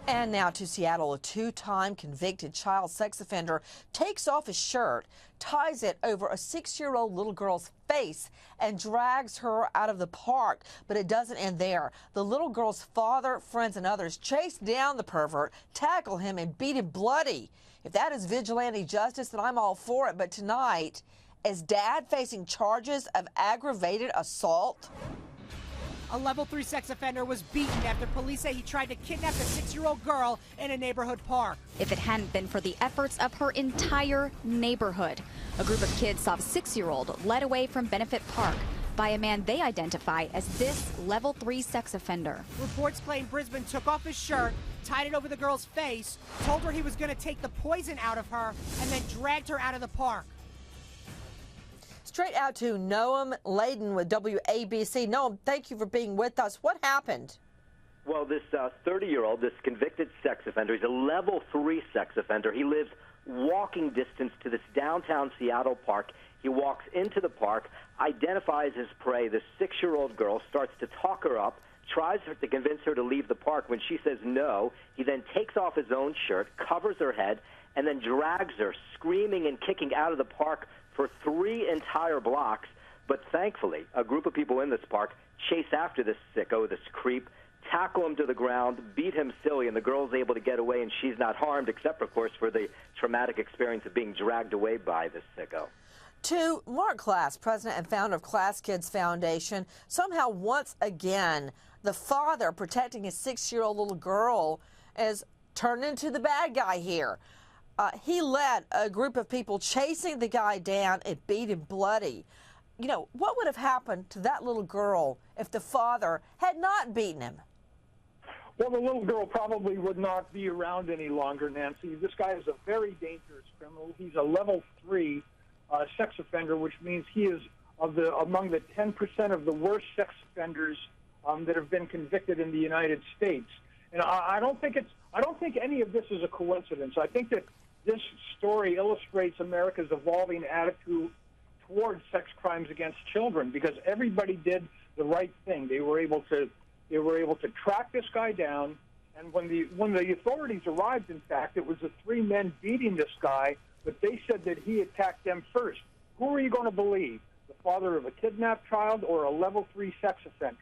And now to Seattle, a two-time convicted child sex offender takes off his shirt, ties it over a 6-year-old little girl's face, and drags her out of the park. But it doesn't end there. The little girl's father, friends, and others chase down the pervert, tackle him, and beat him bloody. If that is vigilante justice, then I'm all for it. But tonight, is Dad facing charges of aggravated assault? A level 3 sex offender was beaten after police say he tried to kidnap a 6-year-old girl in a neighborhood park. If it hadn't been for the efforts of her entire neighborhood. A group of kids saw a 6-year-old led away from Benefit Park by a man they identify as this level 3 sex offender. Reports claim Brisbane took off his shirt, tied it over the girl's face, told her he was going to take the poison out of her, and then dragged her out of the park. Straight out to Noam Layden with WABC. Noam, thank you for being with us. What happened? Well, this 30-year-old, this convicted sex offender, he's a level 3 sex offender. He lives walking distance to this downtown Seattle park. He walks into the park, identifies his prey, this 6-year-old girl, starts to talk her up, tries to convince her to leave the park. When she says no, he then takes off his own shirt, covers her head, and then drags her, screaming and kicking, out of the park for 3 entire blocks. But thankfully, a group of people in this park chase after this sicko, this creep, tackle him to the ground, beat him silly, and the girl's able to get away, and she's not harmed, except, of course, for the traumatic experience of being dragged away by this sicko. To Mark Class, president and founder of Class Kids Foundation, somehow once again, the father protecting his 6-year-old little girl is turned into the bad guy here. He led a group of people chasing the guy down and beat him bloody. You know, what would have happened to that little girl if the father had not beaten him? Well, the little girl probably would not be around any longer, Nancy. This guy is a very dangerous criminal. He's a level 3 sex offender, which means he is among the 10% of the worst sex offenders that have been convicted in the United States. And I don't think any of this is a coincidence. I think that this story illustrates America's evolving attitude towards sex crimes against children, because everybody did the right thing. They were able to track this guy down, and when the authorities arrived, in fact, it was the 3 men beating this guy, but they said that he attacked them first. Who are you going to believe? The father of a kidnapped child or a level 3 sex offender?